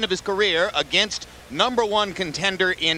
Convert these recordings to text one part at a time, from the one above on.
of his career against #1 contender in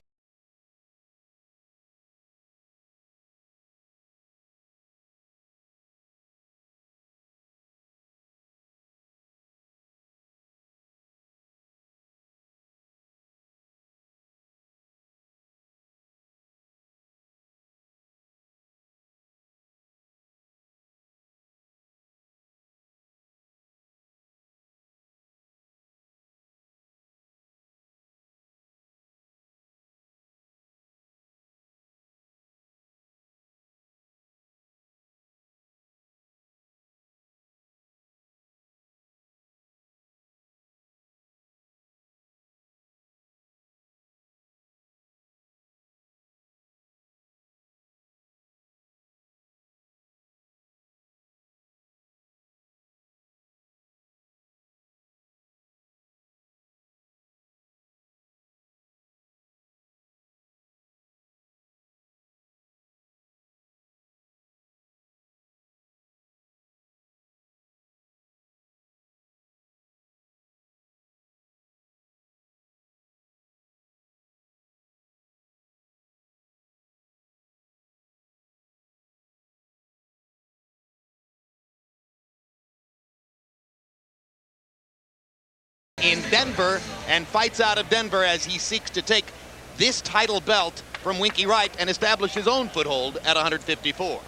Denver, and fights out of Denver as he seeks to take this title belt from Winky Wright and establish his own foothold at 154.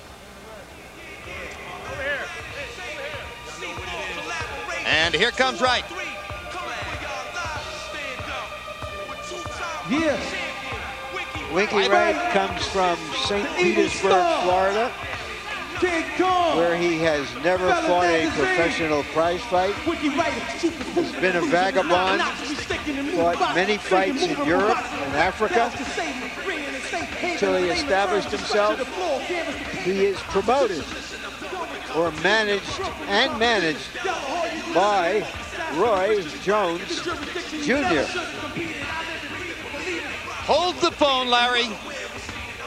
And here comes Wright. Yeah. Winky Wright comes from St. Petersburg, Florida, where he has never fought a professional prize fight. Has been a vagabond, fought many fights in Europe and Africa until he established himself. He is promoted or managed by Roy Jones Jr. Hold the phone, Larry.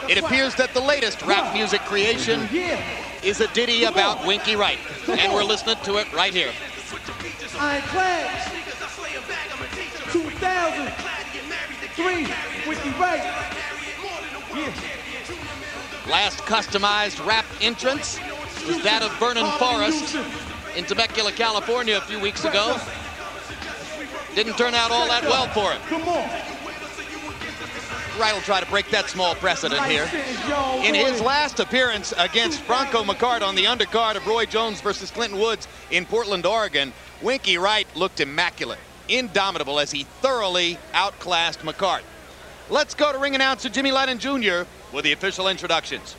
It appears that the latest rap music creation is a ditty about Winky Wright, and we're listening to it right here. Ironclad, 2003, Winky Wright. Yeah. Last customized rap entrance was that of Vernon Forrest in Temecula, California a few weeks ago. Didn't turn out all that well for him. Come on. Wright will try to break that small precedent here. In his last appearance against Bronco McCart on the undercard of Roy Jones versus Clinton Woods in Portland, Oregon, Winky Wright looked immaculate, indomitable as he thoroughly outclassed McCart. Let's go to ring announcer Jimmy Lennon Jr. with the official introductions.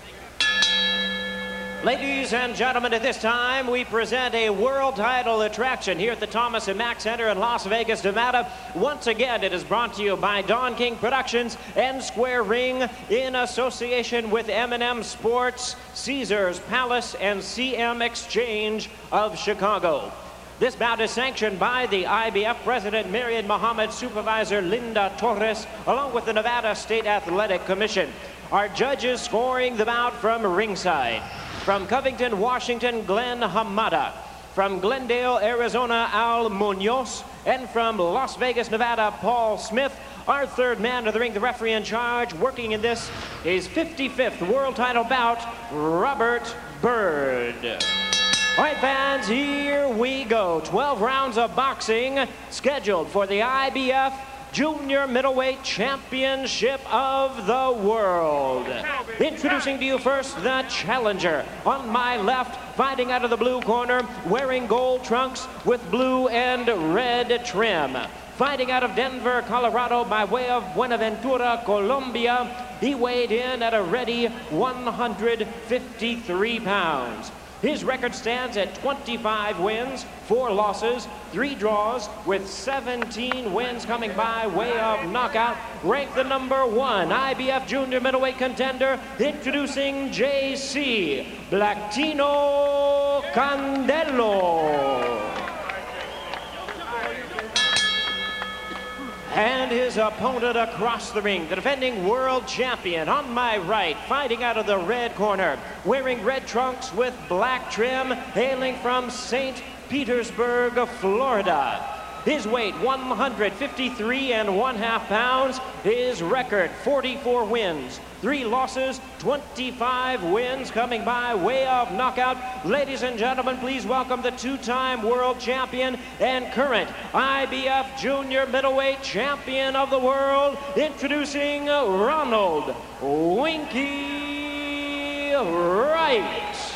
Ladies and gentlemen, at this time, we present a world title attraction here at the Thomas and Mack Center in Las Vegas, Nevada. Once again, it is brought to you by Don King Productions and Square Ring in association with M&M Sports, Caesars Palace, and CM Exchange of Chicago. This bout is sanctioned by the IBF President Myriad Muhammad, Supervisor Linda Torres, along with the Nevada State Athletic Commission. Our judges scoring the bout from ringside. From Covington, Washington, Glenn Hamada. From Glendale, Arizona, Al Munoz. And from Las Vegas, Nevada, Paul Smith. Our third man to the ring, the referee in charge, working in this, his 55th world title bout, Robert Byrd. All right, fans, here we go. 12 rounds of boxing scheduled for the IBF Junior Middleweight Championship of the World. Introducing to you first the challenger. On my left, fighting out of the blue corner, wearing gold trunks with blue and red trim. Fighting out of Denver, Colorado by way of Buenaventura, Colombia, he weighed in at a ready 153 pounds. His record stands at 25 wins, 4 losses, 3 draws, with 17 wins coming by way of knockout. Ranked the #1 IBF Junior Middleweight contender, introducing JC Blacktino Candelo. And his opponent across the ring, the defending world champion. On my right, fighting out of the red corner, wearing red trunks with black trim, hailing from St. Petersburg, Florida. His weight, 153 1/2 pounds. His record, 44 wins, 3 losses, 25 wins, coming by way of knockout. Ladies and gentlemen, please welcome the 2-time world champion and current IBF junior middleweight champion of the world, introducing Ronald Winky Wright.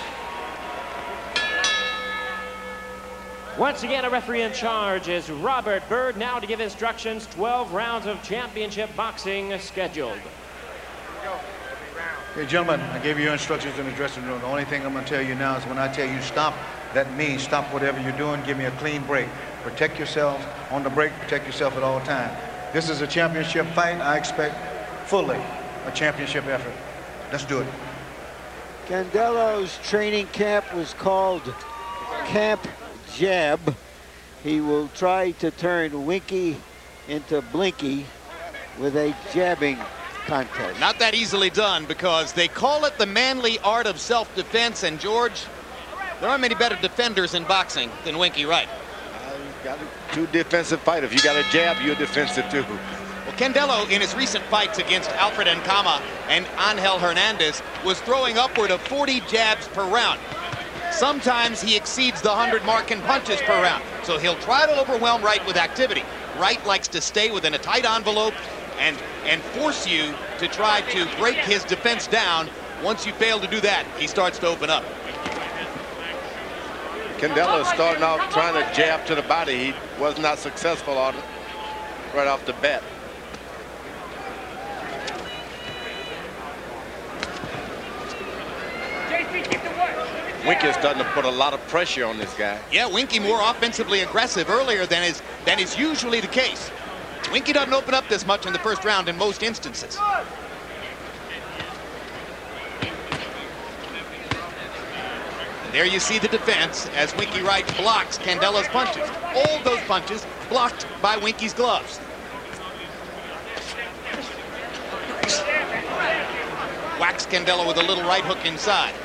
Once again, a referee in charge is Robert Bird, now to give instructions. 12 rounds of championship boxing scheduled. Okay, gentlemen, I gave you your instructions in the dressing room. The only thing I'm going to tell you now is when I tell you stop, that means stop whatever you're doing. Give me a clean break. Protect yourselves on the break. Protect yourself at all times. This is a championship fight. I expect fully a championship effort. Let's do it. Candelo's training camp was called Camp Jab. He will try to turn Winky into Blinky with a jabbing contest. Not that easily done, because they call it the manly art of self-defense, and George, there aren't many better defenders in boxing than Winky Wright. You got two defensive fighters. If you got a jab, you're defensive too. Well, Candelo, in his recent fights against Alfred Nkama and Angel Hernandez, was throwing upward of 40 jabs per round. Sometimes he exceeds the 100 mark in punches per round, so he'll try to overwhelm Wright with activity. Wright likes to stay within a tight envelope and force you to try to break his defense down. Once you fail to do that, he starts to open up. Candelo is starting off trying to jab to the body. He was not successful on it right off the bat. Winky is starting to put a lot of pressure on this guy. Yeah, Winky more offensively aggressive earlier than is usually the case. Winky doesn't open up this much in the first round in most instances. There you see the defense as Winky Wright blocks Candelo's punches. All those punches blocked by Winky's gloves. Whacks Candelo with a little right hook inside.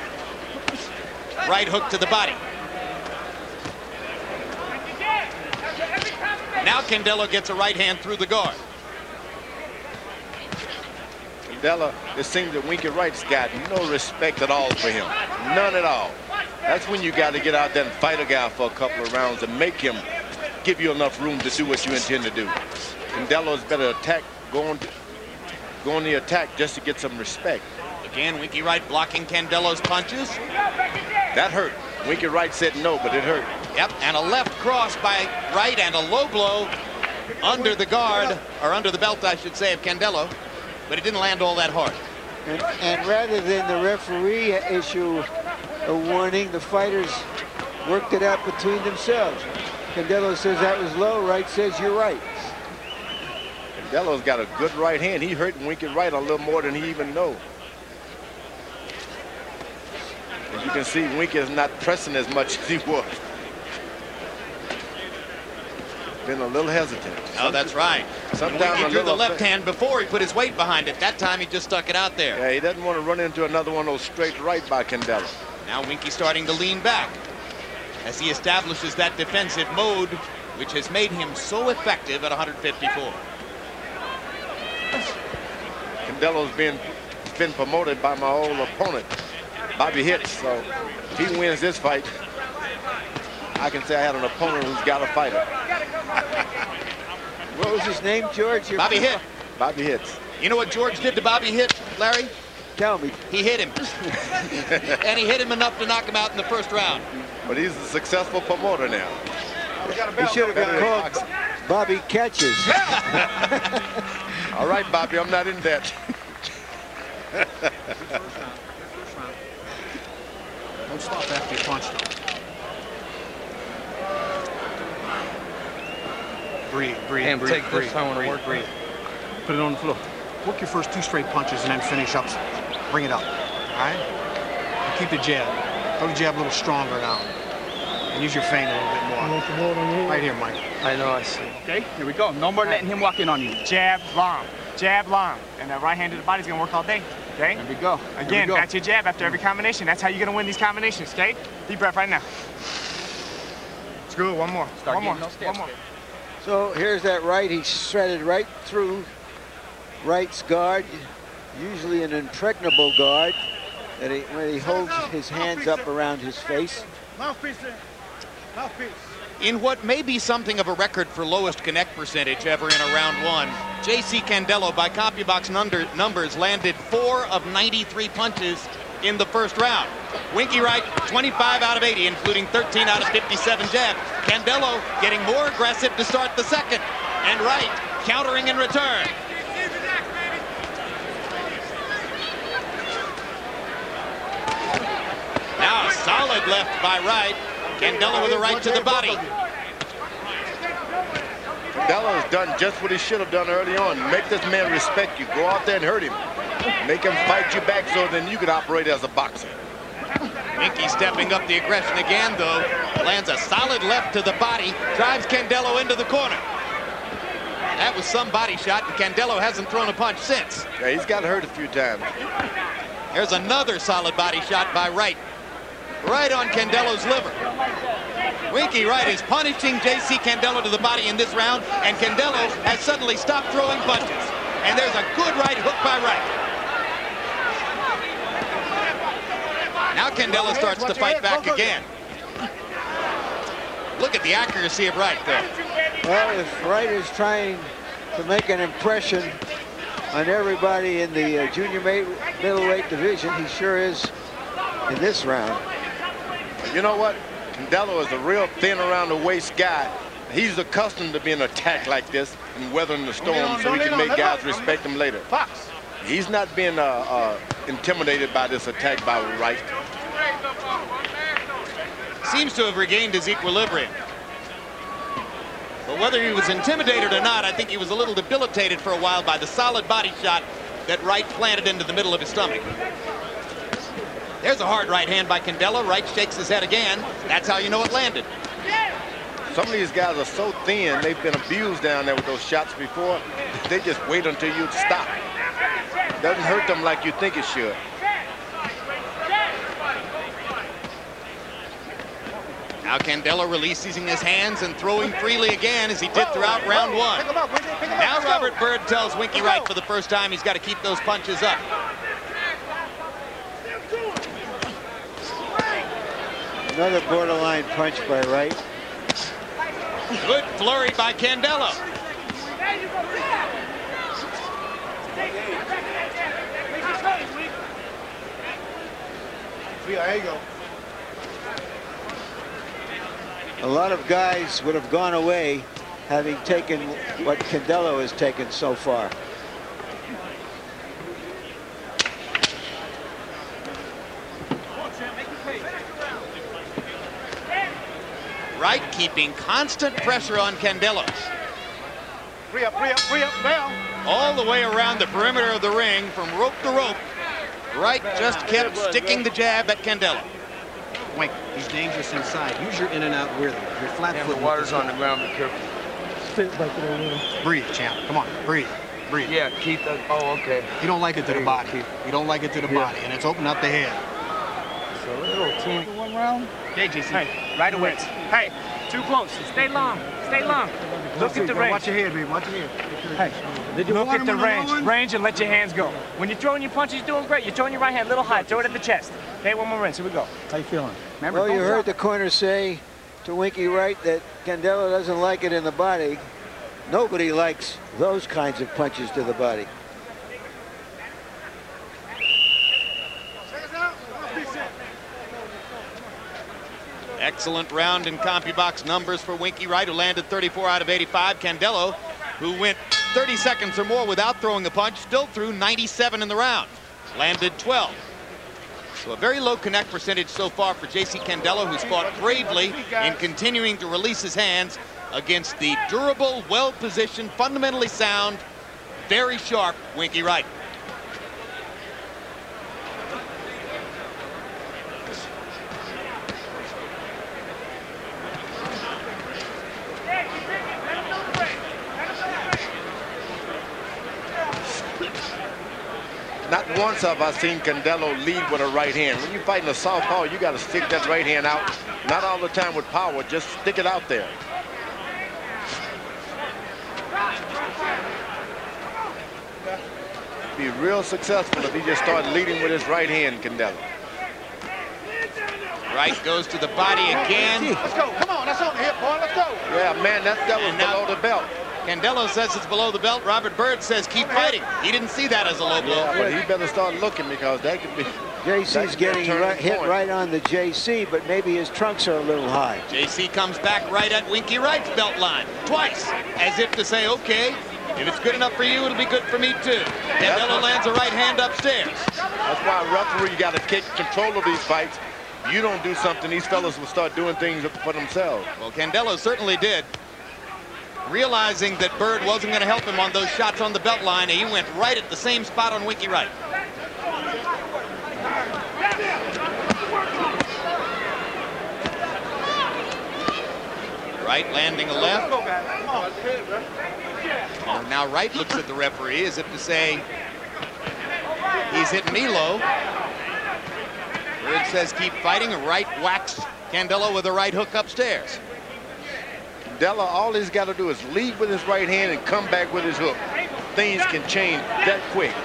Right hook to the body. Now Candelo gets a right hand through the guard. Candelo, it seems that Winky Wright's got no respect at all for him. None at all. That's when you got to get out there and fight a guy for a couple of rounds and make him give you enough room to do what you intend to do. Candelo's better attack, go on the attack just to get some respect. Again, Winky Wright blocking Candelo's punches. That hurt. Winky Wright said no, but it hurt. Yep, and a left cross by Wright and a low blow under the guard, or under the belt, I should say, of Candelo, but it didn't land all that hard. And rather than the referee issue a warning, the fighters worked it out between themselves. Candelo says that was low. Wright says you're right. Candelo's got a good right hand. He hurt Winky Wright a little more than he even knows. As you can see, Winky is not pressing as much as he was. Been a little hesitant. Oh, that's right. Sometimes he drew the left hand before he put his weight behind it. That time he just stuck it out there. Yeah, he doesn't want to run into another one of those straight right by Candelo. Now Winky starting to lean back as he establishes that defensive mode, which has made him so effective at 154. Candelo's been promoted by my old opponent, Bobby Hitts. So if he wins this fight, I can say I had an opponent who's got a fighter. What was his name, George? Bobby Hitt. Bobby Hitts. You know what George did to Bobby Hitt, Larry? Tell me. He hit him. And he hit him enough to knock him out in the first round. But he's a successful promoter now. He should have been called Bobby Catches. All right, Bobby, I'm not in that. Don't stop after you punch them. Breathe, breathe, And breathe, take breathe, this time when I work. breathe. Put it on the floor. Work your first 2 straight punches and then finish up. Bring it up, all right? And keep the jab. Go the jab a little stronger now. And use your feint a little bit more. Right here, Mike. I know, I see. Okay, here we go. No more letting him walk in on you. Jab, long. Jab, long. And that right hand to the body's gonna work all day. Okay? There we go. Again, back to your jab after every combination. That's how you're gonna win these combinations, okay? Deep breath right now. It's good. One more. One more. One more. So here's that right. He shredded right through Wright's guard, usually an impregnable guard, that when he holds his hands up around his face. In what may be something of a record for lowest connect percentage ever in a round one, J.C. Candelo, by CompuBox numbers, landed 4 of 93 punches in the first round. Winky Wright, 25 out of 80, including 13 out of 57 jabs. Candelo getting more aggressive to start the second, and Wright countering in return. Now a solid left by Wright. Candelo with a right to the body. Candelo has done just what he should have done early on. Make this man respect you. Go out there and hurt him. Make him fight you back so then you can operate as a boxer. Winky stepping up the aggression again, though. Lands a solid left to the body. Drives Candelo into the corner. That was some body shot, and Candelo hasn't thrown a punch since. Yeah, he's got hurt a few times. There's another solid body shot by Wright. Right on Candelo's liver. Winky Wright is punishing J.C. Candelo to the body in this round, and Candelo has suddenly stopped throwing punches. And there's a good right hook by Wright. Now Candelo starts to fight back again. Look at the accuracy of Wright, though. Well, if Wright is trying to make an impression on everybody in the junior middleweight division, he sure is in this round. You know what? Candelo is a real thin around the waist guy. He's accustomed to being attacked like this and weathering the storm so he can make guys respect him later. He's not being intimidated by this attack by Wright. Seems to have regained his equilibrium. But whether he was intimidated or not, I think he was a little debilitated for a while by the solid body shot that Wright planted into the middle of his stomach. There's a hard right hand by Candelo. Wright shakes his head again. That's how you know it landed. Some of these guys are so thin, they've been abused down there with those shots before. They just wait until you stop. Doesn't hurt them like you think it should. Now Candelo releasing his hands and throwing freely again as he did throughout round one. Now Robert Byrd tells Winky Wright for the first time he's got to keep those punches up. Another borderline punch by Wright. Good flurry by Candelo. There you go. A lot of guys would have gone away having taken what Candelo has taken so far. Wright keeping constant pressure on Candelo. Free up, bell. All the way around the perimeter of the ring from rope to rope. Wright just kept sticking the jab at Candelo. Wink, he's dangerous inside. Use your in and out rhythm. Your flat foot. The water's on the ground, be careful. Breathe, champ. Come on, breathe. Breathe. Yeah, keep that. Oh, okay. You don't like it to the body. You don't like it to the body, and it's opening up the head. So a little team. One round. Okay, JC. Hey, right away. Hey, too close. Stay long. Stay long. Look at the range. Watch your head, baby. Watch your head. Hey, look at the range and let your hands go. When you're throwing your punches, you're doing great. You're throwing your right hand a little high. Throw it at the chest. Okay, one more rinse. Here we go. How you feeling? Remember, well, you heard the corner say to Winky Wright that Candelo doesn't like it in the body. Nobody likes those kinds of punches to the body. Excellent round in CompuBox numbers for Winky Wright, who landed 34 out of 85. Candelo, who went 30 seconds or more without throwing a punch, still threw 97 in the round. Landed 12. So a very low connect percentage so far for J.C. Candelo, who's fought bravely in continuing to release his hands against the durable, well-positioned, fundamentally sound, very sharp Winky Wright. Not once have I seen Candelo lead with a right hand. When you're fighting a southpaw, you got to stick that right hand out. Not all the time with power, just stick it out there. be real successful if he just started leading with his right hand, Candelo. Wright goes to the body again. Let's go. Come on, that's on the hip, boy. Let's go. Yeah, man, that was below the belt. Candelo says it's below the belt. Robert Byrd says keep fighting. He didn't see that as a low blow. Yeah, but he better start looking because that could be... JC's getting hit right on the JC, but maybe his trunks are a little high. JC comes back right at Winky Wright's belt line twice, as if to say, okay, if it's good enough for you, it'll be good for me too. Candelo lands a right hand upstairs. That's why a referee got to take control of these fights. You don't do something, these fellas will start doing things for themselves. Well, Candelo certainly did. Realizing that Byrd wasn't going to help him on those shots on the belt line, he went right at the same spot on Winky Wright. Wright landing a left. And now Wright looks at the referee as if to say he's hitting me low. Byrd says keep fighting, and Wright whacks Candelo with a right hook upstairs. Candelo, all he's got to do is lead with his right hand and come back with his hook. Things can change that quick.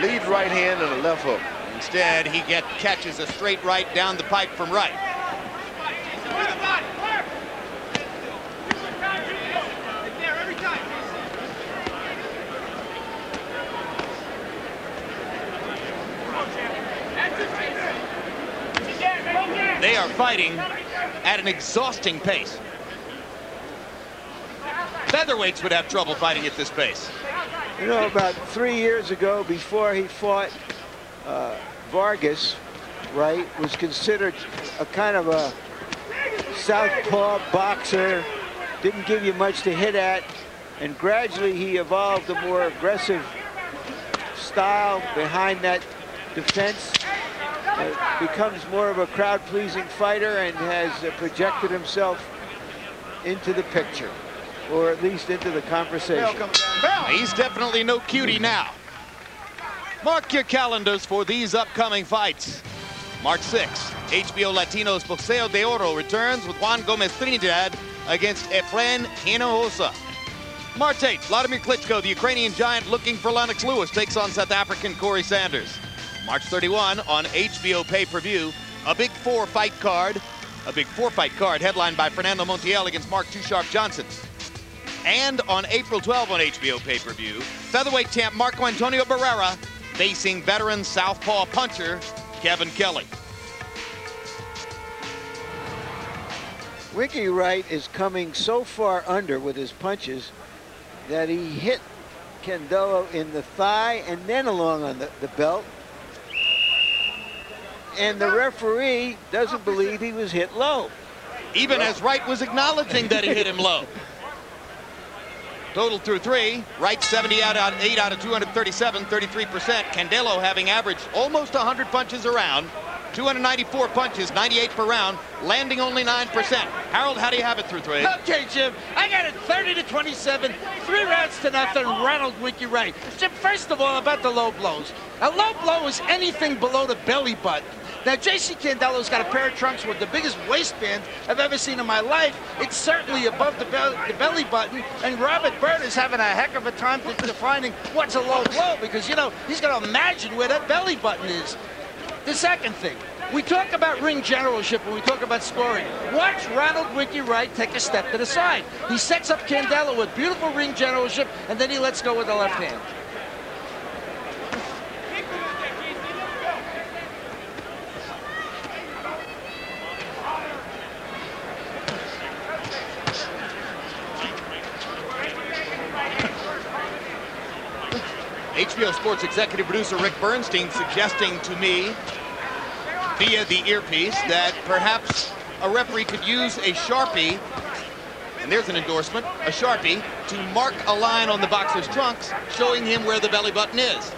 Lead right hand and a left hook. Instead, he catches a straight right down the pipe from Wright. They are fighting at an exhausting pace. Featherweights would have trouble fighting at this pace. You know, about 3 years ago, before he fought Vargas, Wright was considered a kind of a southpaw boxer, didn't give you much to hit at, and gradually he evolved a more aggressive style behind that defense. Becomes more of a crowd-pleasing fighter and has projected himself into the picture, or at least into the conversation. He's definitely no cutie now. Mark your calendars for these upcoming fights. March 6th, HBO Latino's Boxeo de Oro returns with Juan Gomez Trinidad against Efren Hinojosa. March 8th, Vladimir Klitschko, the Ukrainian giant looking for Lennox Lewis, takes on South African Corey Sanders. March 31 on HBO pay-per-view, a big four-fight card headlined by Fernando Montiel against Mark Too Sharp Johnson. And on April 12 on HBO pay-per-view, featherweight champ Marco Antonio Barrera facing veteran southpaw puncher Kevin Kelly. Winky Wright is coming so far under with his punches that he hit Candelo in the thigh and then along on the belt. And the referee doesn't believe he was hit low. Even as Wright was acknowledging that he hit him low. Total through 3, Wright 78 out of 237, 33%. Candelo having averaged almost 100 punches a round, 294 punches, 98 per round, landing only 9%. Harold, how do you have it through 3? Okay, Jim, I got it 30-27, 3 rounds to nothing, Ronald Winky Wright. Jim, first of all, about the low blows. A low blow is anything below the belly button. Now, J.C. Candelo's got a pair of trunks with the biggest waistband I've ever seen in my life. It's certainly above the belly button, and Robert Byrd is having a heck of a time defining what's a low blow because, you know, he's got to imagine where that belly button is. The second thing, we talk about ring generalship when we talk about scoring. Watch Ronald Winky Wright take a step to the side. He sets up Candelo with beautiful ring generalship, and then he lets go with the left hand. HBO Sports executive producer Rick Bernstein suggesting to me via the earpiece that perhaps a referee could use a Sharpie, and there's an endorsement, a Sharpie, to mark a line on the boxer's trunks showing him where the belly button is.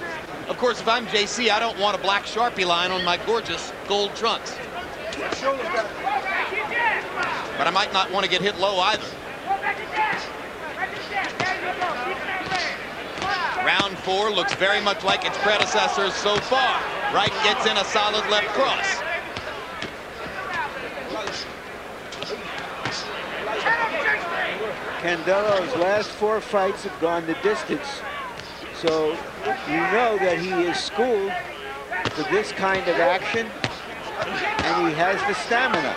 Of course, if I'm JC, I don't want a black Sharpie line on my gorgeous gold trunks. But I might not want to get hit low either. Round 4 looks very much like its predecessors so far. Wright gets in a solid left cross. Candelo's last 4 fights have gone the distance So you know that he is schooled for this kind of action, and he has the stamina.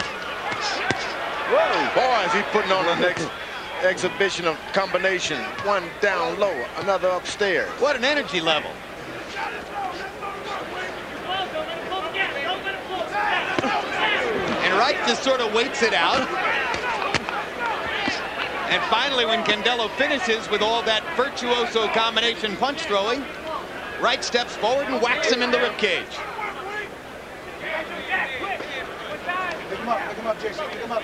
Whoa! Boy, is he putting on the next exhibition of combination. One down low, another upstairs. What an energy level. And Wright just sort of waits it out. And finally, when Candelo finishes with all that virtuoso combination punch throwing, Wright steps forward and whacks him in the ribcage. Pick him up, Jason, pick him up.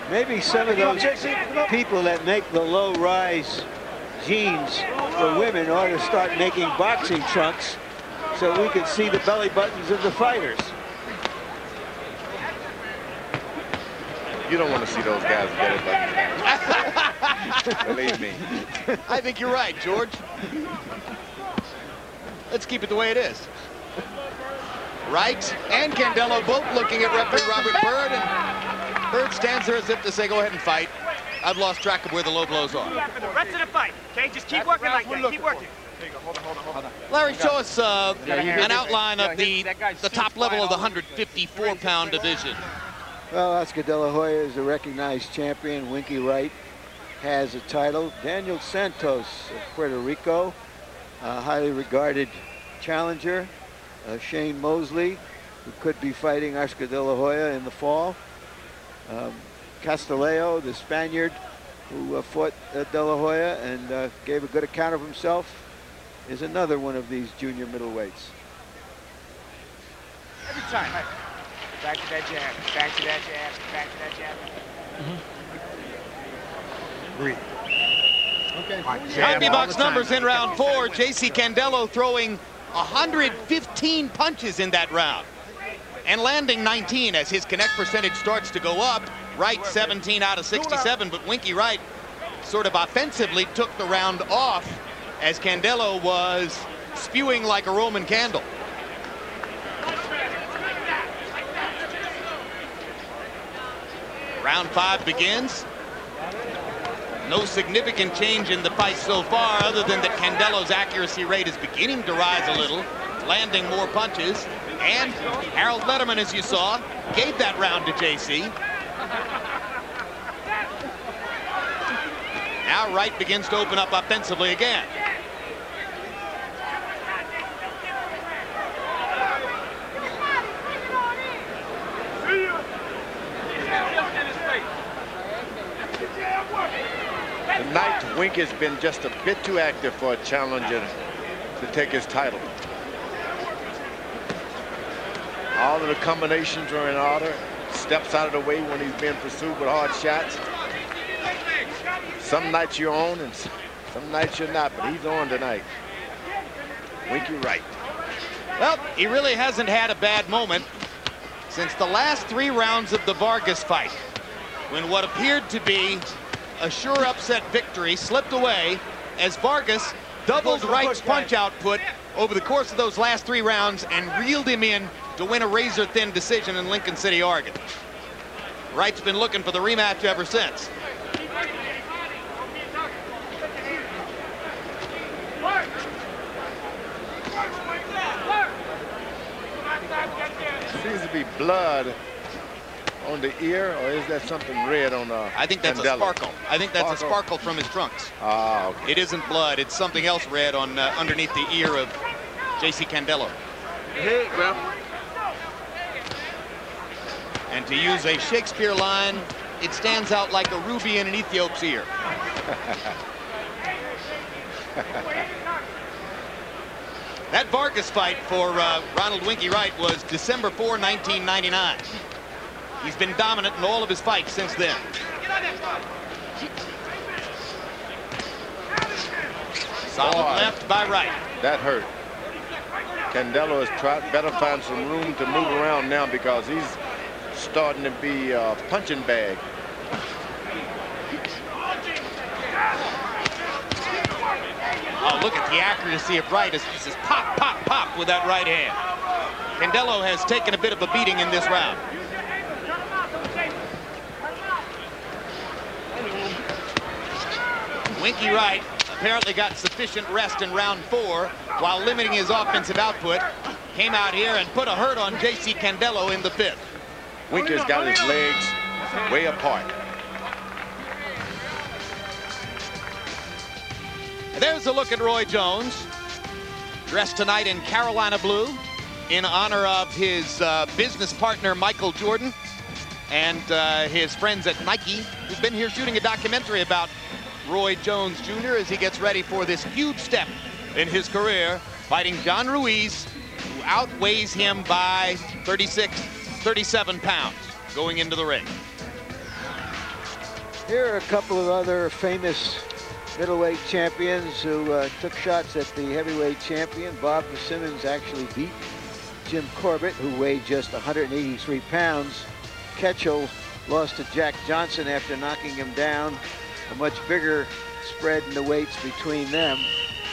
Maybe some of those people that make the low-rise jeans for women ought to start making boxing trunks so we can see the belly buttons of the fighters. You don't want to see those guys' belly buttons. Believe me. I think you're right, George. Let's keep it the way it is. Wright and Candelo both looking at referee Robert Byrd, and Byrd stands there as if to say, go ahead and fight. I've lost track of where the low blows are. For the rest of the fight, okay? Just keep working like that. Keep working. There you go. Hold on. Larry, show us an outline of the top level of the 154-pound division. Well, Oscar De La Hoya is a recognized champion. Winky Wright has a title. Daniel Santos of Puerto Rico, a highly regarded challenger. Shane Mosley, who could be fighting Oscar De La Hoya in the fall. Castillo, the Spaniard, who fought De La Hoya and gave a good account of himself, is another one of these junior middleweights. Every time. Back to that jab. Back to that jab. Back to that jab. Breathe. Okay. Happy box numbers in round 4. J.C. Candelo throwing 115 punches in that round and landing 19 as his connect percentage starts to go up. Wright 17 out of 67, but Winky Wright sort of offensively took the round off as Candelo was spewing like a Roman candle. Round 5 begins. No significant change in the fight so far, other than that Candelo's accuracy rate is beginning to rise a little, landing more punches. And Harold Letterman, as you saw, gave that round to JC. Now Wright begins to open up offensively again. Tonight, Wink has been just a bit too active for a challenger to take his title. All of the combinations are in order. Steps out of the way when he's being pursued with hard shots. Some nights you're on and some nights you're not, but he's on tonight. Winky Wright. Well, he really hasn't had a bad moment since the last 3 rounds of the Vargas fight, when what appeared to be a sure upset victory slipped away as Vargas doubled Wright's punch output over the course of those last 3 rounds and reeled him in to win a razor-thin decision in Lincoln City, Oregon. Wright's been looking for the rematch ever since. Seems to be blood on the ear, or is that something red on the I think that's Candelo? a sparkle. I think that's a sparkle from his trunks. Ah, okay. It isn't blood. It's something else red on underneath the ear of J.C. Candelo. Hey, bro. And to use a Shakespeare line, it stands out like a ruby in an Ethiop's ear. That Vargas fight for Ronald Winky Wright was December 4, 1999. He's been dominant in all of his fights since then. Solid left by Wright. That hurt. Candelo has better find some room to move around now because he's starting to be a punching bag. Oh, look at the accuracy of Wright as this is pop, pop, pop with that right hand. Candelo has taken a bit of a beating in this round. Winky Wright apparently got sufficient rest in round 4 while limiting his offensive output. Came out here and put a hurt on J.C. Candelo in the 5th. Winky's got his legs way apart. There's a look at Roy Jones, dressed tonight in Carolina blue in honor of his business partner Michael Jordan and his friends at Nike, who've been here shooting a documentary about Roy Jones Jr. as he gets ready for this huge step in his career, fighting John Ruiz, who outweighs him by 37 pounds going into the ring. Here are a couple of other famous middleweight champions who took shots at the heavyweight champion. Bob Simmons actually beat Jim Corbett, who weighed just 183 pounds. Ketchel lost to Jack Johnson after knocking him down. A much bigger spread in the weights between them.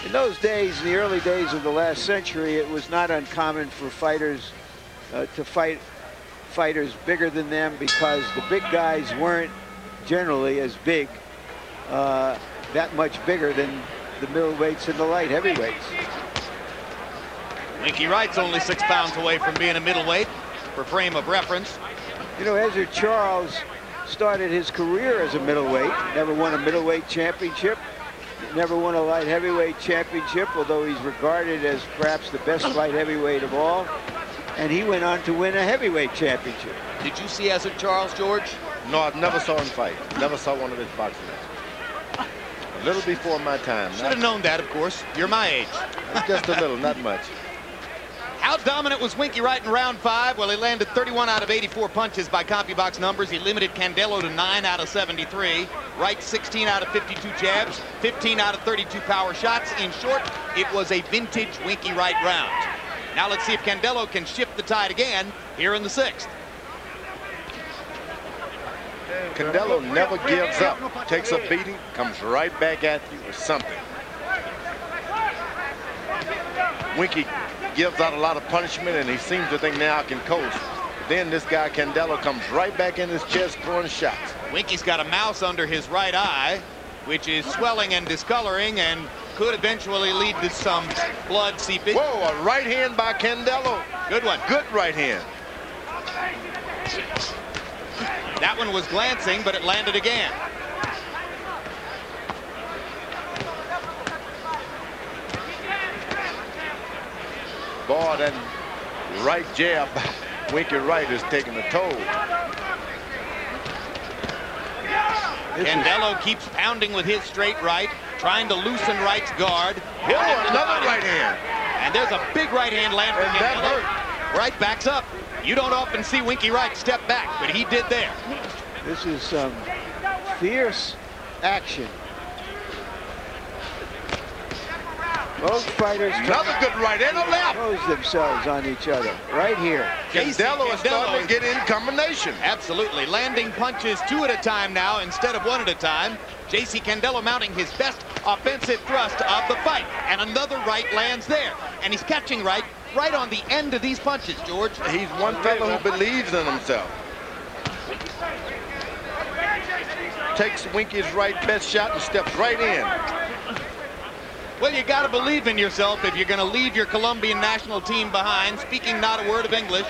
In those days, in the early days of the last century, it was not uncommon for fighters to fight fighters bigger than them because the big guys weren't generally as big, that much bigger than the middleweights and the light heavyweights. Winky Wright's only 6 pounds away from being a middleweight, for frame of reference. You know, Ezra Charles started his career as a middleweight, never won a middleweight championship, never won a light heavyweight championship, although he's regarded as perhaps the best light heavyweight of all. And he went on to win a heavyweight championship. Did you see Ezra Charles, George? No, I never saw him fight. Never saw one of his boxing matches. A little before my time. Should have known that, of course. You're my age. Just a little, not much. How dominant was Winky Wright in round 5? Well, he landed 31 out of 84 punches by CompuBox numbers. He limited Candelo to 9 out of 73. Wright 16 out of 52 jabs, 15 out of 32 power shots. In short, it was a vintage Winky Wright round. Now let's see if Candelo can shift the tide again here in the 6th. Candelo never gives up. Takes a beating, comes right back at you with something. Winky gives out a lot of punishment, and he seems to think now I can coast. Then this guy Candelo comes right back in his chest throwing shots. Winky's got a mouse under his right eye, which is swelling and discoloring and could eventually lead to some blood seepage. Whoa, a right hand by Candelo. Good one. Good right hand. That one was glancing, but it landed again. Boy, that right jab by Winky Wright is taking a toll. Candelo keeps pounding with his straight right, trying to loosen Wright's guard. Oh, another right hand. And there's a big right hand land for And that Candelo. hurt. Wright backs up. You don't often see Winky Wright step back, but he did there. This is some fierce action. Both fighters Another good right and a left. throws themselves on each other right here. Candelo is starting to get in combination. Absolutely. Landing punches 2 at a time now instead of 1 at a time. J.C. Candelo mounting his best offensive thrust of the fight. And another right lands there. And he's catching right on the end of these punches, George. He's one fellow who believes in himself. Takes Winky's right best shot and steps right in. Well, you got to believe in yourself if you're going to leave your Colombian national team behind, speaking not a word of English,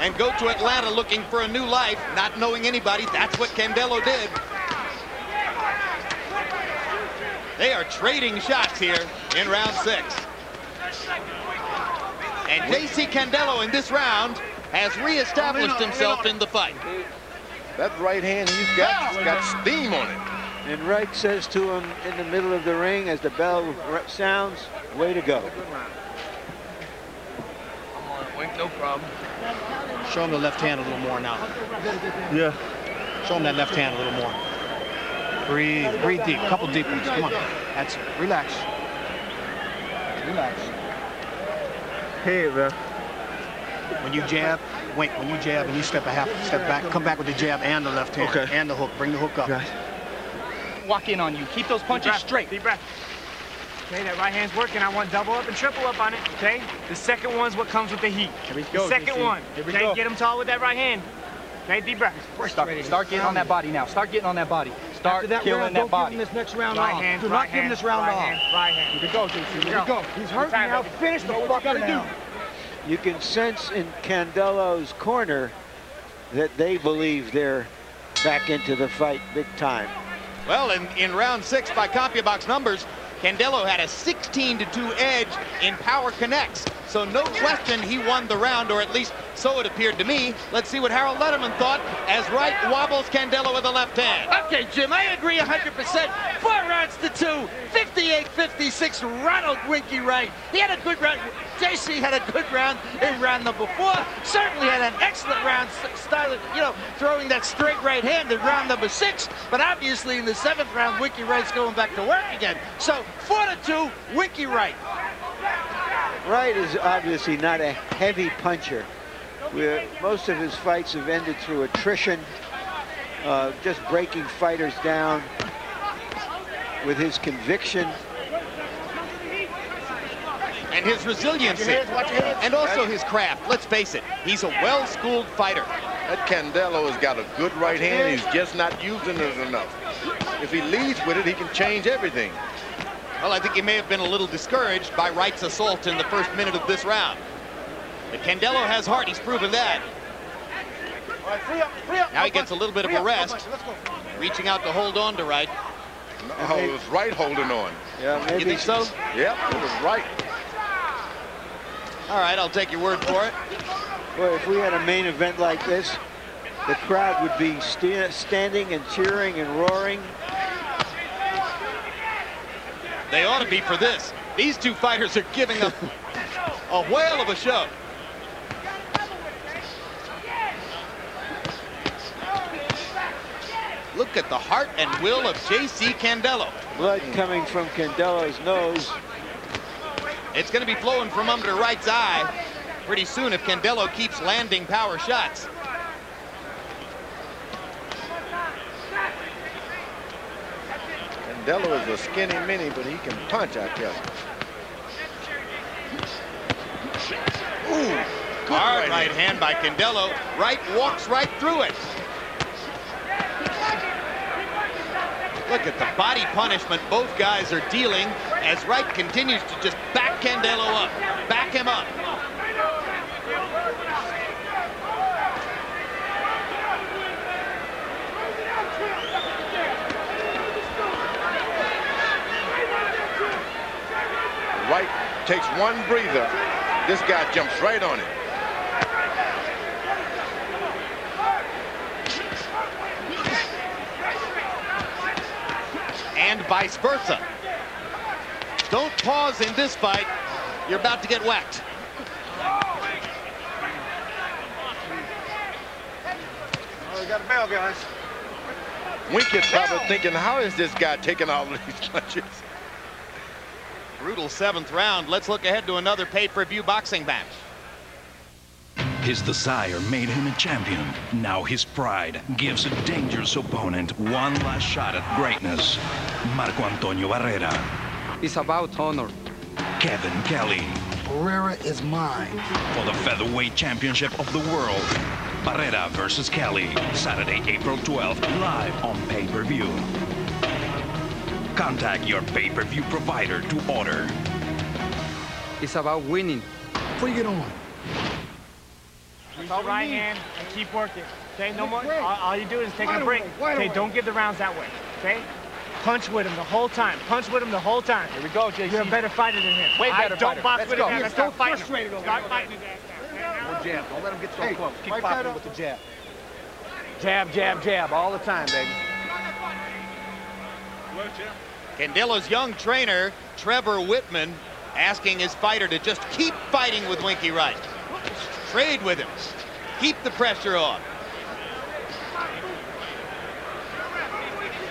and go to Atlanta looking for a new life, not knowing anybody. That's what Candelo did. They are trading shots here in round 6. And J.C. Candelo in this round has reestablished himself in the fight. That right hand he's got steam on it. And Wright says to him in the middle of the ring as the bell sounds, way to go. Wink, no problem. Show him the left hand a little more now. Yeah. Show him that left hand a little more. Breathe deep, couple deep ones. Come on. That's it. Relax. Relax. Hey, man. When you jab, wait, when you jab and you step back, come back with the jab and the left hand. Okay. And the hook. Bring the hook up. Okay. Walk in on you. Keep those punches straight. Deep breath. Okay, that right hand's working. I want double up and triple up on it. Okay. The second one's what comes with the heat. Here we go. The second one. Here we okay, go. get him tall with that right hand. Okay, deep breath. Start getting on that body now. Start getting on that body. Start killing that body. Don't give him this next round Right off. hand, Do right not give him hand, this round right off. hand, right hand. Here we go, JC. Here we go. He's hurt Time, now. baby. Finish the fucker now. You can sense in Candelo's corner that they believe they're back into the fight big time. Well, in round 6 by CompuBox numbers, Candelo had a 16-2 edge in power connects. So no question he won the round, or at least so it appeared to me. Let's see what Harold Letterman thought as Wright wobbles Candelo with the left hand. Okay, Jim, I agree 100%. 4 rounds to 2, 58-56, Ronald Winky Wright. He had a good round. JC had a good round in round number 4. Certainly had an excellent round, started, throwing that straight right hand in round number 6. But obviously in the 7th round, Winky Wright's going back to work again. So 4-2, Winky Wright. Wright is obviously not a heavy puncher. Most of his fights have ended through attrition, just breaking fighters down with his conviction. And his resiliency, and also his craft. Let's face it, he's a well-schooled fighter. That Candelo has got a good right hand. He's just not using it enough. If he leads with it, he can change everything. Well, I think he may have been a little discouraged by Wright's assault in the first minute of this round. But Candelo has heart, he's proven that. Now he gets a little bit of a rest, reaching out to hold on to Wright. No, it was Wright holding on. Yeah, maybe. You think so? Yep, it was Wright. All right, I'll take your word for it. Boy, if we had a main event like this, the crowd would be standing and cheering and roaring. They ought to be for this. These two fighters are giving up a whale of a show. Look at the heart and will of J.C. Candelo. Blood coming from Candelo's nose. It's going to be flowing from under Wright's eye pretty soon if Candelo keeps landing power shots. Candelo is a skinny mini, but he can punch, I tell you. Ooh, hard right hand by Candelo. Wright walks right through it. Look at the body punishment both guys are dealing as Wright continues to just back Candelo up, back him up. Wright takes one breather. This guy jumps right on it. And vice versa. Don't pause in this fight. You're about to get whacked. Oh, we got a bell, guys. Winky's probably thinking, how is this guy taking all of these punches? Brutal 7th round. Let's look ahead to another pay-per-view boxing match. His desire made him a champion. Now his pride gives a dangerous opponent one last shot at greatness. Marco Antonio Barrera. It's about honor. Kevin Kelly. Barrera is mine. For the featherweight championship of the world. Barrera versus Kelly. Saturday, April 12th, live on pay-per-view. Contact your pay-per-view provider to order. It's about winning. Bring it on. Use the right hand and keep working. Okay, no more. All you do is take a break. Okay, don't give the rounds that way. Okay, punch with him the whole time. Punch with him the whole time. Here we go, JC. You're a better fighter than him. Way better Don't fighter. box Let's with go. him. Let's start fighting him. Start Go. fighting his ass now. Good jab. Don't let him get so close. Keep right popping with the jab. Jab, jab, jab all the time, baby. Candelo's young trainer, Trevor Whitman, asking his fighter to just keep fighting with Winky Wright. Trade with him. Keep the pressure on.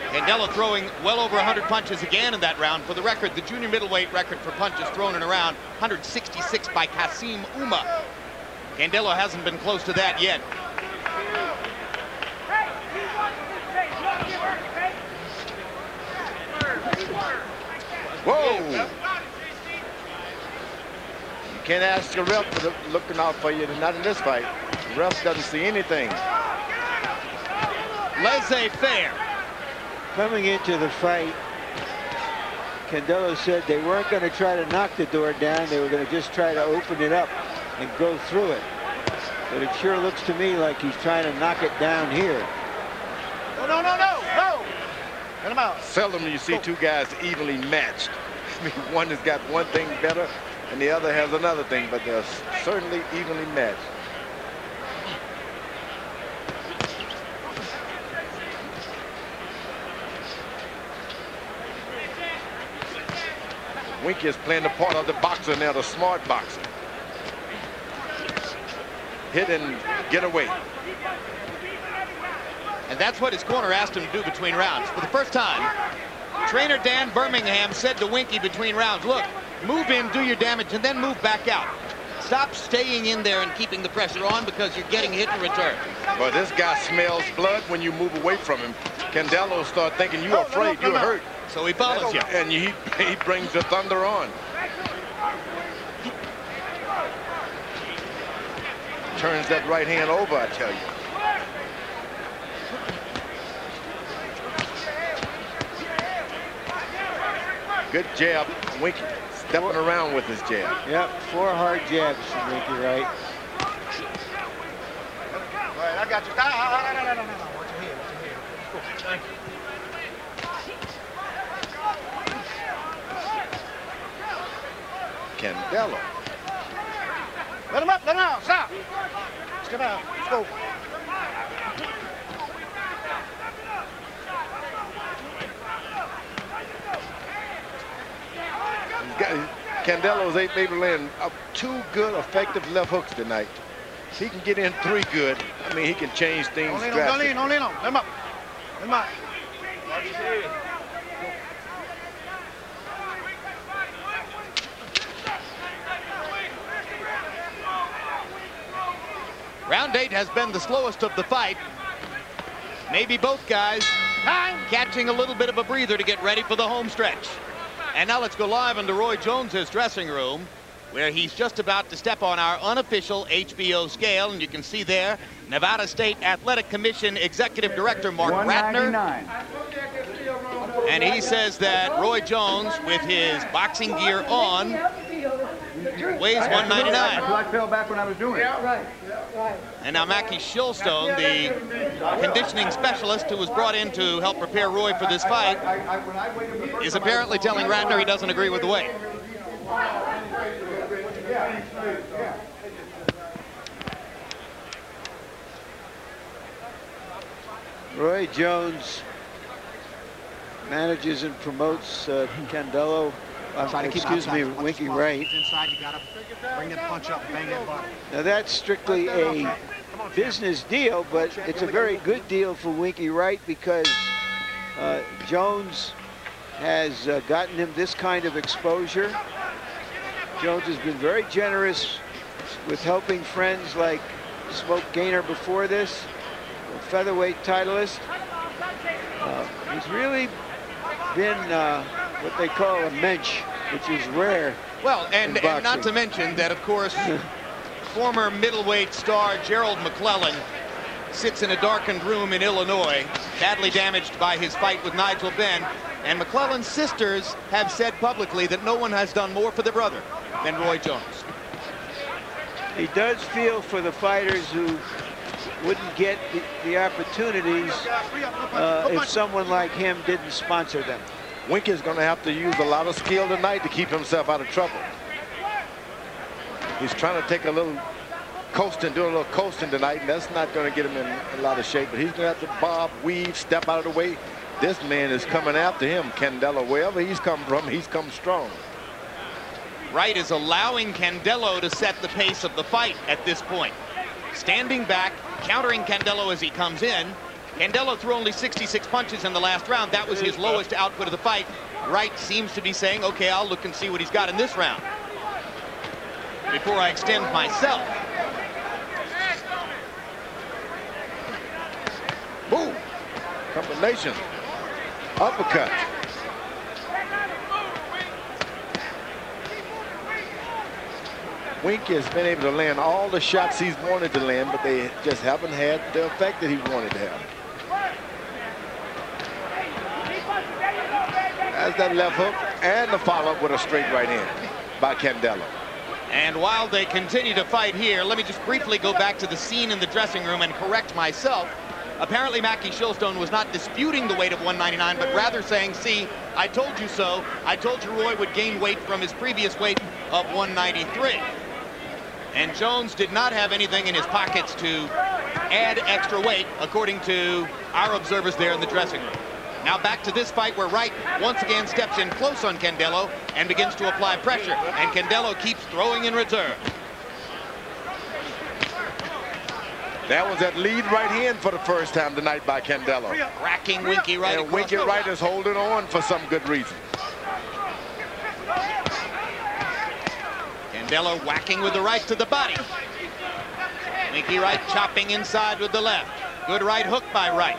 Candelo throwing well over 100 punches again in that round. For the record, the junior middleweight record for punches thrown in a round, 166 by Kasim Uma. Candelo hasn't been close to that yet. Whoa! You can't ask the ref for looking out for you. Not in this fight. The ref doesn't see anything. Laissez-faire. Coming into the fight, Candelo said they weren't going to try to knock the door down. They were going to just try to open it up and go through it. But it sure looks to me like he's trying to knock it down here. No. Get him out. Seldom do you see two guys evenly matched. I mean, one has got one thing better and the other has another thing, but they're certainly evenly matched. Winky is playing the part of the boxer now, the smart boxer. Hit and get away. And that's what his corner asked him to do between rounds. For the first time, trainer Dan Birmingham said to Winky between rounds, look, move in, do your damage, and then move back out. Stop staying in there and keeping the pressure on because you're getting hit in return. But this guy smells blood when you move away from him. Candelo start thinking you're afraid, you're hurt. So he follows you. And he brings the thunder on. Turns that right hand over, I tell you. Good jab, Winky stepping around with his jab. Yep, 4 hard jabs from Winky Wright. All right, I got you. No. Watch your head. Thank you. Candelo. Let him out, stop. Let's get out, let's go. Candelo's able to land 2 good, effective left hooks tonight. If he can get in 3 good, I mean, he can change things drastically. Don't lean on. Let him up. Round 8 has been the slowest of the fight. Maybe both guys catching a little bit of a breather to get ready for the home stretch. And now let's go live into Roy Jones's dressing room, where he's just about to step on our unofficial HBO scale. And you can see there, Nevada State Athletic Commission Executive Director Mark Ratner. And he says that Roy Jones, with his boxing gear on, weighs 199. I fell back when I was doing it. Yeah, right. And now Mackie Shilstone, the conditioning specialist who was brought in to help prepare Roy for this fight, is apparently telling Ratner he doesn't agree with the weight. Roy Jones manages and promotes Candelo. Winky Wright. Inside, you gotta bring that punch up, bang that body. Now that's strictly a business deal, but it's a very good deal for Winky Wright because Jones has gotten him this kind of exposure. Jones has been very generous with helping friends like Smoke Gaynor before this, a featherweight titleist. He's really been what they call a mensch, which is rare. Well, and not to mention that, of course, former middleweight star Gerald McClellan sits in a darkened room in Illinois, badly damaged by his fight with Nigel Benn. And McClellan's sisters have said publicly that no one has done more for their brother than Roy Jones. He does feel for the fighters who wouldn't get the opportunities if someone like him didn't sponsor them. Winky's going to have to use a lot of skill tonight to keep himself out of trouble. He's trying to take a little coasting, do a little coasting tonight, and that's not going to get him in a lot of shape. But he's going to have to bob, weave, step out of the way. This man is coming after him, Candelo. Wherever he's come from, he's come strong. Wright is allowing Candelo to set the pace of the fight at this point. Standing back, countering Candelo as he comes in. Candelo threw only 66 punches in the last round. That was his lowest output of the fight. Wright seems to be saying, okay, I'll look and see what he's got in this round before I extend myself. Boom. Combination. Uppercut. Winky has been able to land all the shots he's wanted to land, but they just haven't had the effect that he wanted to have. Has that left hook and the follow-up with a straight right hand by Candelo. And while they continue to fight here, let me just briefly go back to the scene in the dressing room and correct myself. Apparently, Mackie Shilstone was not disputing the weight of 199, but rather saying, see, I told you so. I told you Roy would gain weight from his previous weight of 193. And Jones did not have anything in his pockets to add extra weight, according to our observers there in the dressing room. Now back to this fight where Wright once again steps in close on Candelo and begins to apply pressure. And Candelo keeps throwing in return. That was that lead right hand for the first time tonight by Candelo. Racking Winky Wright. And Winky Wright is holding on for some good reason. Candelo whacking with the right to the body. Winky Wright chopping inside with the left. Good right hook by Wright.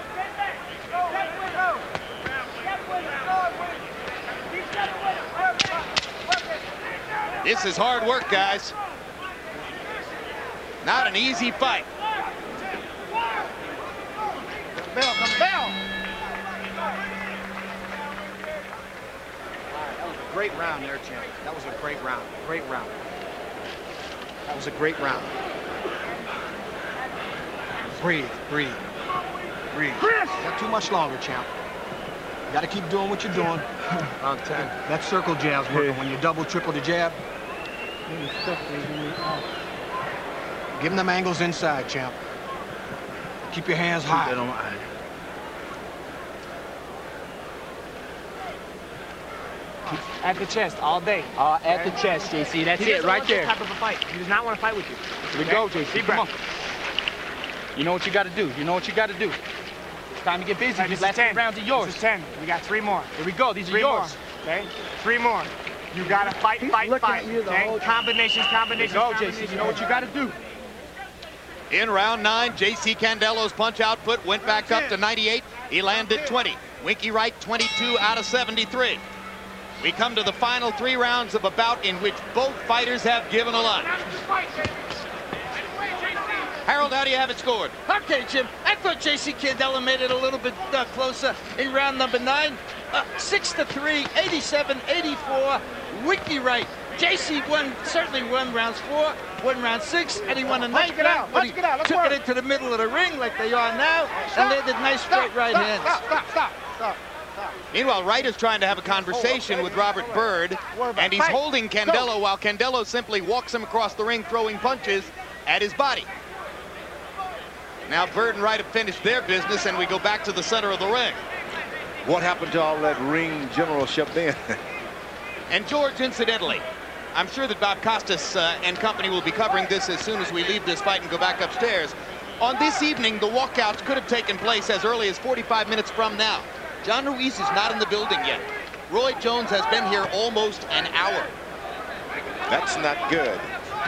This is hard work, guys. Not an easy fight. Bell, come bell. That was a great round there, champ. That was a great round. Great round. That was a great round. Breathe, breathe, breathe. Not too much longer, champ. You got to keep doing what you're doing. Round 10. That circle jab's working. When you double, triple the jab, give him them angles inside, champ. Keep your hands high. At the chest all day. At the chest, JC. That's it right there. Type of a fight. He does not want to fight with you. Here we go, JC. Come on. You know what you got to do. You know what you got to do. It's time to get busy. These last 10 rounds are yours. This is 10. We got 3 more. Here we go. These are 3 yours. More, okay? 3 more. You got to fight, fight, fight. Okay? Combinations, combinations, Go, combinations. JC. You know what you got to do. In round 9, J.C. Candelo's punch output went back up to 98. He landed 20. Winky Wright 22 out of 73. We come to the final 3 rounds of a bout in which both fighters have given a lot. Harold, how do you have it scored? Okay, Jim. I thought J.C. Candelo made it a little bit closer in round number 9. 6-3, 87-84. Winky Wright. J.C. certainly won rounds 4, won round 6, and he won a nice round. But he took it into the middle of the ring like they are now, and landed nice straight right hands. Stop. Meanwhile, Wright is trying to have a conversation with Robert Byrd, and he's holding Candelo while Candelo simply walks him across the ring throwing punches at his body. Now Byrd and Wright have finished their business, and we go back to the center of the ring. What happened to all that ring generalship then? And George, incidentally, I'm sure that Bob Costas and company will be covering this as soon as we leave this fight and go back upstairs. On this evening, the walkouts could have taken place as early as 45 minutes from now. John Ruiz is not in the building yet. Roy Jones has been here almost an hour. That's not good,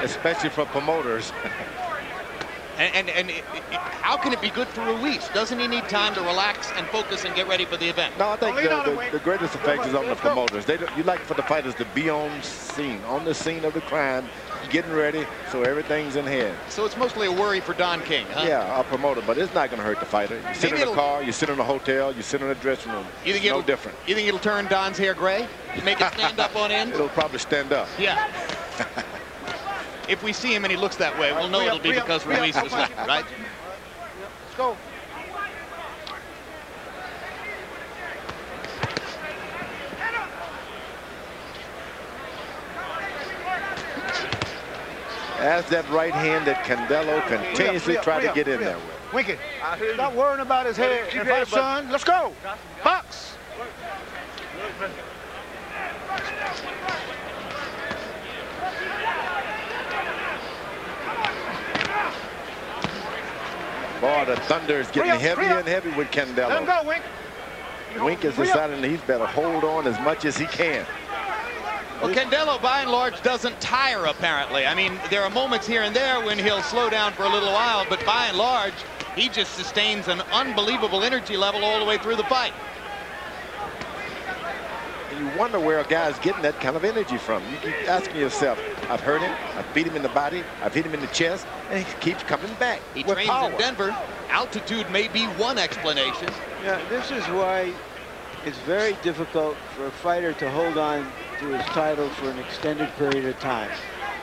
especially for promoters. And how can it be good for Ruiz? Doesn't he need time to relax and focus and get ready for the event? No, I think the greatest effect is on the promoters. You like for the fighters to be on the scene of the crime, getting ready, so everything's in hand. So it's mostly a worry for Don King, huh? Yeah, a promoter, but it's not going to hurt the fighter. You sit in a car, you sit in a hotel, you sit in a dressing room. It's no different. You think it'll turn Don's hair gray? Make it stand up on end? It'll probably stand up. Yeah. If we see him and he looks that way, we'll know it'll be because Ruiz was left, right? Let's go. As that right hand that Candelo continuously tried to get in there with. Winky, stop worrying about his head. Son, let's go. Box. Boy, the thunder is getting heavier and heavier with Candelo. Let him go, Wink. Wink is deciding that he's better hold on as much as he can. Well, Candelo, by and large, doesn't tire, apparently. I mean, there are moments here and there when he'll slow down for a little while, but by and large, he just sustains an unbelievable energy level all the way through the fight. And you wonder where a guy's getting that kind of energy from. You keep asking yourself, I've hurt him, I've beat him in the body, I've hit him in the chest, and he keeps coming back. He trains in Denver. Altitude may be one explanation. Yeah, this is why It's very difficult for a fighter to hold on to his title for an extended period of time.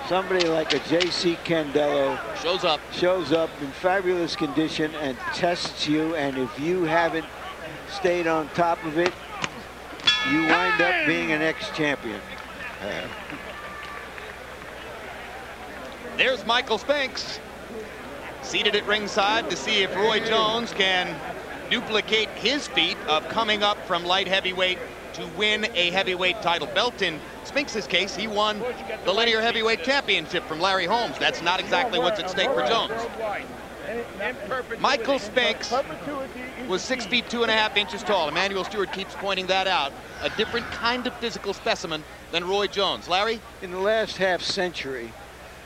Somebody like a J.C. Candelo shows up in fabulous condition and tests you, and if you haven't stayed on top of it, you wind up being an ex-champion. There's Michael Spinks, seated at ringside to see if Roy Jones can duplicate his feat of coming up from light heavyweight to win a heavyweight title belt. In Spinks' case, he won the linear heavyweight championship from Larry Holmes. That's not exactly what's at stake for Jones. Michael Spinks was 6 feet 2.5 inches tall. Emmanuel Stewart keeps pointing that out. A different kind of physical specimen than Roy Jones. Larry? In the last half century,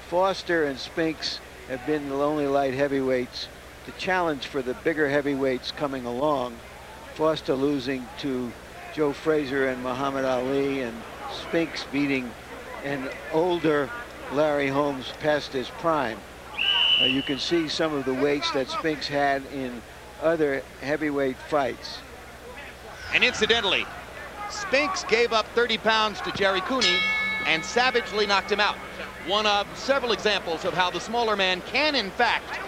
Foster and Spinks have been the only light heavyweights to challenge for the bigger heavyweights coming along. Foster losing to Joe Frazier and Muhammad Ali, and Spinks beating an older Larry Holmes past his prime. You can see some of the weights that Spinks had in other heavyweight fights. And incidentally, Spinks gave up 30 pounds to Jerry Cooney and savagely knocked him out. One of several examples of how the smaller man can, in fact,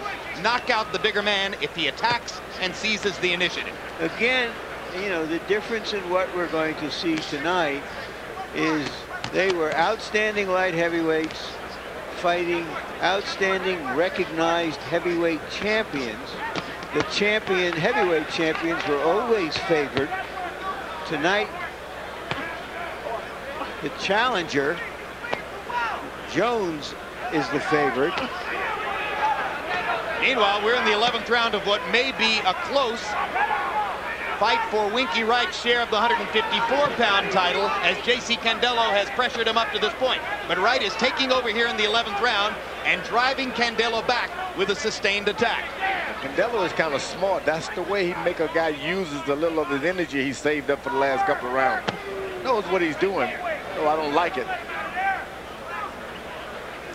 knock out the bigger man if he attacks and seizes the initiative. Again, you know, the difference in what we're going to see tonight is they were outstanding light heavyweights fighting outstanding recognized heavyweight champions. The heavyweight champions were always favored. Tonight, the challenger, Jones, is the favorite. Meanwhile, we're in the 11th round of what may be a close fight for Winky Wright's share of the 154-pound title, as J.C. Candelo has pressured him up to this point. But Wright is taking over here in the 11th round and driving Candelo back with a sustained attack. Candelo is kind of smart. That's the way he make a guy uses a little of his energy he saved up for the last couple of rounds. Knows what he's doing. No, I don't like it.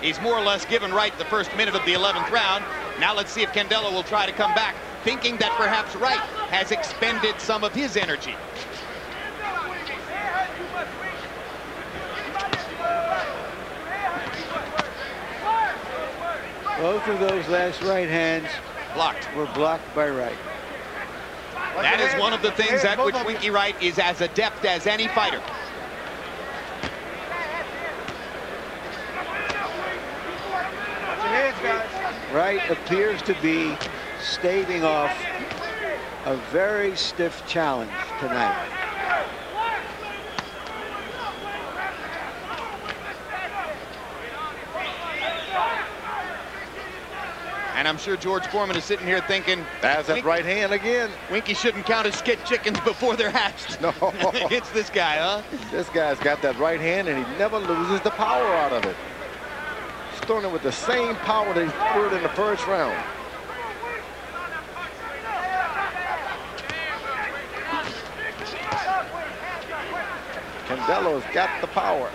He's more or less given Wright the first minute of the 11th round. Now let's see if Candelo will try to come back, thinking that perhaps Wright has expended some of his energy. Both of those last right hands were blocked by Wright. That is one of the things at which Winky Wright is as adept as any fighter. Wright appears to be staving off a very stiff challenge tonight. And I'm sure George Foreman is sitting here thinking, that's that right hand again. Winky shouldn't count his skid chickens before they're hatched. No. It's this guy, huh? This guy's got that right hand, and he never loses the power out of it. He's throwing it with the same power that he threw it in the first round. Candelo's got the power.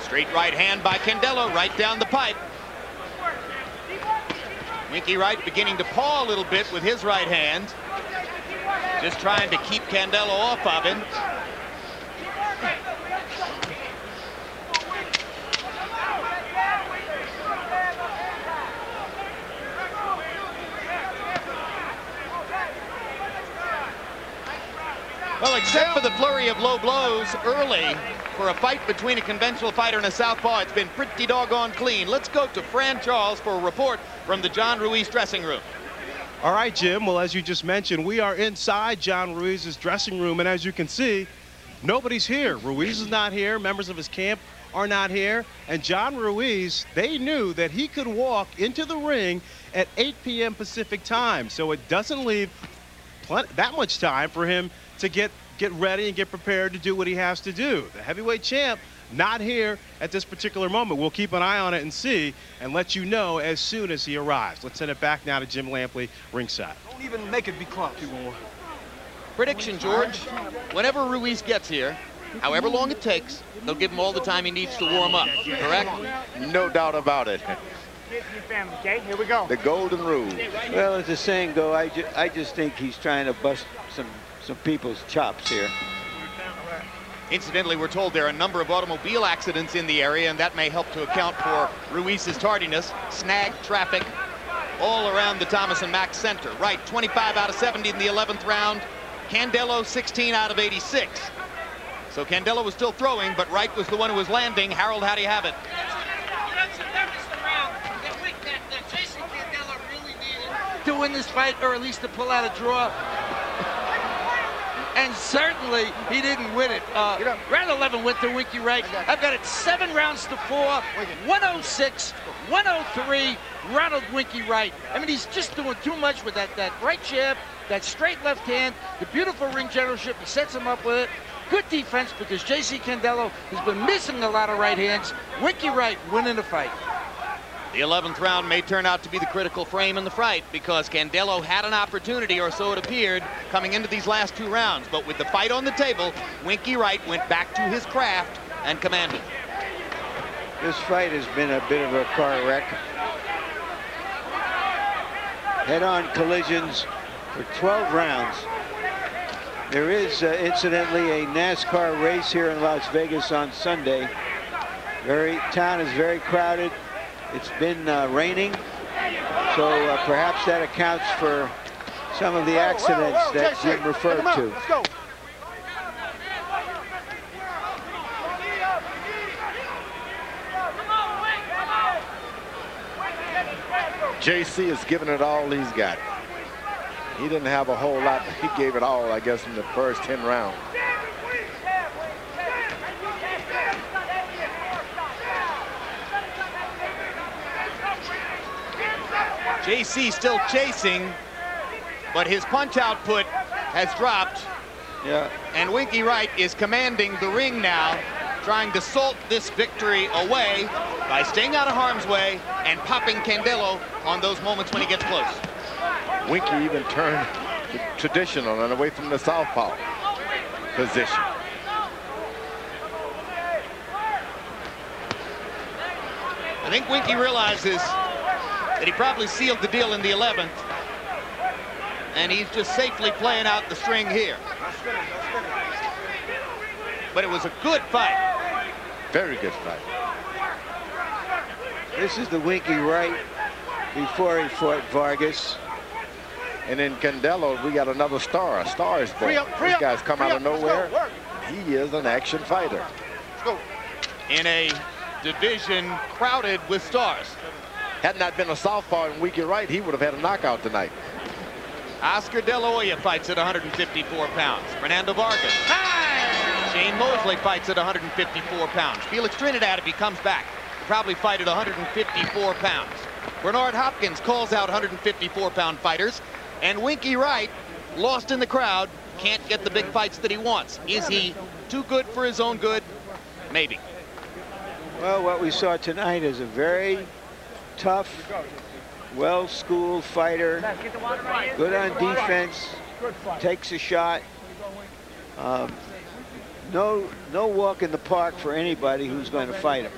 Straight right hand by Candelo, right down the pipe. Winky Wright beginning to paw a little bit with his right hand. Just trying to keep Candelo off of him. Well, except for the flurry of low blows early for a fight between a conventional fighter and a southpaw, it's been pretty doggone clean. Let's go to Fran Charles for a report from the John Ruiz dressing room. All right, Jim. Well, as you just mentioned, we are inside John Ruiz's dressing room, and as you can see, nobody's here. Ruiz is not here. Members of his camp are not here. And John Ruiz, they knew that he could walk into the ring at 8 p.m. Pacific time, so it doesn't leave that much time for him to get ready and get prepared to do what he has to do. The heavyweight champ not here at this particular moment. We'll keep an eye on it and see and let you know as soon as he arrives. Let's send it back now to Jim Lampley ringside. Don't even make it be close. Prediction, George. Whenever Ruiz gets here, however long it takes, they'll give him all the time he needs to warm up, correct? No doubt about it. Get your family, okay? Here we go. The golden rule. Well, as the saying go, I just think he's trying to bust some people's chops here. Incidentally, we're told there are a number of automobile accidents in the area, and that may help to account for Ruiz's tardiness. Snagged traffic all around the Thomas and Mack Center. Wright, 25 out of 70 in the 11th round. Candelo, 16 out of 86. So Candelo was still throwing, but Wright was the one who was landing. Harold, how do you have it? To win this fight, or at least to pull out a draw. And certainly he didn't win it. Round 11 went to Winky Wright. I've got it 7 rounds to 4, 106, 103, Ronald Winky Wright. I mean, he's just doing too much with that right jab, that straight left hand, the beautiful ring generalship. He sets him up with it. Good defense because J.C. Candelo has been missing a lot of right hands. Winky Wright winning the fight. The 11th round may turn out to be the critical frame in the fight because Candelo had an opportunity, or so it appeared, coming into these last 2 rounds. But with the fight on the table, Winky Wright went back to his craft and commanded. This fight has been a bit of a car wreck. Head-on collisions for 12 rounds. There is, incidentally, a NASCAR race here in Las Vegas on Sunday. Town is very crowded. It's been raining, so perhaps that accounts for some of the accidents that Jim referred to. Let's go. JC is giving it all he's got. He didn't have a whole lot. He gave it all, I guess, in the first 10 rounds. JC still chasing, but his punch output has dropped. Yeah. And Winky Wright is commanding the ring now, trying to salt this victory away by staying out of harm's way and popping Candelo on those moments when he gets close. Winky even turned traditional and away from the southpaw position. I think Winky realizes that he probably sealed the deal in the 11th, and he's just safely playing out the string here. But it was a good fight. Very good fight. This is the Winky Wright before he fought Vargas. And in Candelo, we got another star. A star is born. These guys come out of nowhere. He is an action fighter. In a division crowded with stars. Had not been a southpaw in Winky Wright, he would have had a knockout tonight. Oscar De La Hoya fights at 154 pounds. Fernando Vargas. Shane Mosley fights at 154 pounds. Felix Trinidad, if he comes back, will probably fight at 154 pounds. Bernard Hopkins calls out 154-pound fighters. And Winky Wright, lost in the crowd, can't get the big fights that he wants. Is he too good for his own good? Maybe. Well, what we saw tonight is a very tough, well-schooled fighter, good on defense, takes a shot. No walk in the park for anybody who's going to fight him.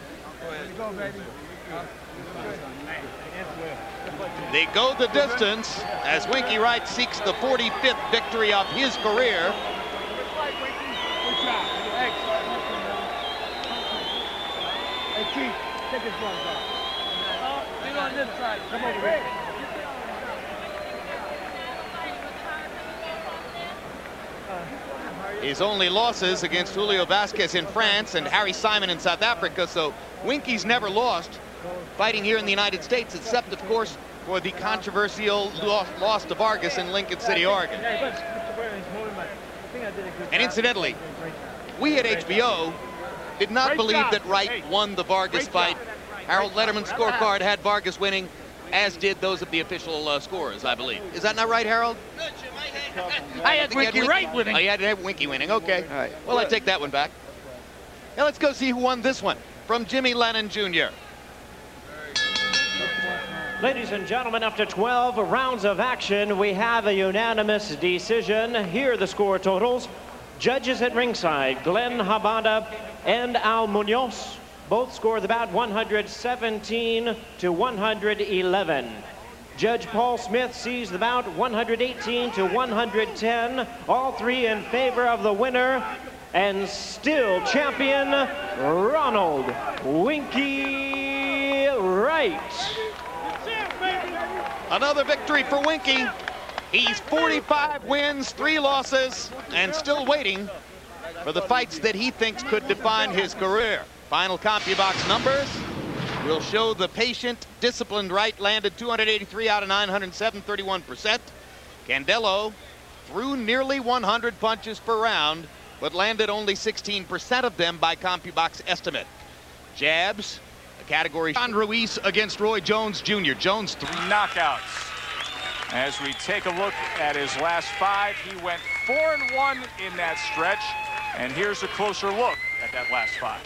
They go the distance as Winky Wright seeks the 45th victory of his career. His only losses against Julio Vasquez in France and Harry Simon in South Africa, so Winky's never lost fighting here in the United States, except, of course, for the controversial loss to Vargas in Lincoln City, Oregon. And incidentally, we at HBO did not believe that Wright won the Vargas fight. Harold Letterman's scorecard had Vargas winning, as did those of the official scorers, I believe. Is that not right, Harold? I had Winky Wright winning. Oh, you had to have Winky winning. Okay. All right. Well, I take that one back. Now let's go see who won this one from Jimmy Lennon Jr. Ladies and gentlemen, after 12 rounds of action, we have a unanimous decision. Here are the score totals. Judges at ringside, Glenn Habada and Al Munoz, both scored the bout 117 to 111. Judge Paul Smith sees the bout 118 to 110, all three in favor of the winner, and still champion, Ronald Winky Wright. Another victory for Winky. He's 45 wins, 3 losses, and still waiting for the fights that he thinks could define his career. Final CompuBox numbers will show the patient, disciplined Wright landed 283 out of 907, 31%. Candelo threw nearly 100 punches per round, but landed only 16% of them by CompuBox estimate. Jabs, a category. Juan Ruiz against Roy Jones Jr. Jones 3 knockouts. As we take a look at his last 5, he went 4-1 in that stretch. And here's a closer look at that last 5.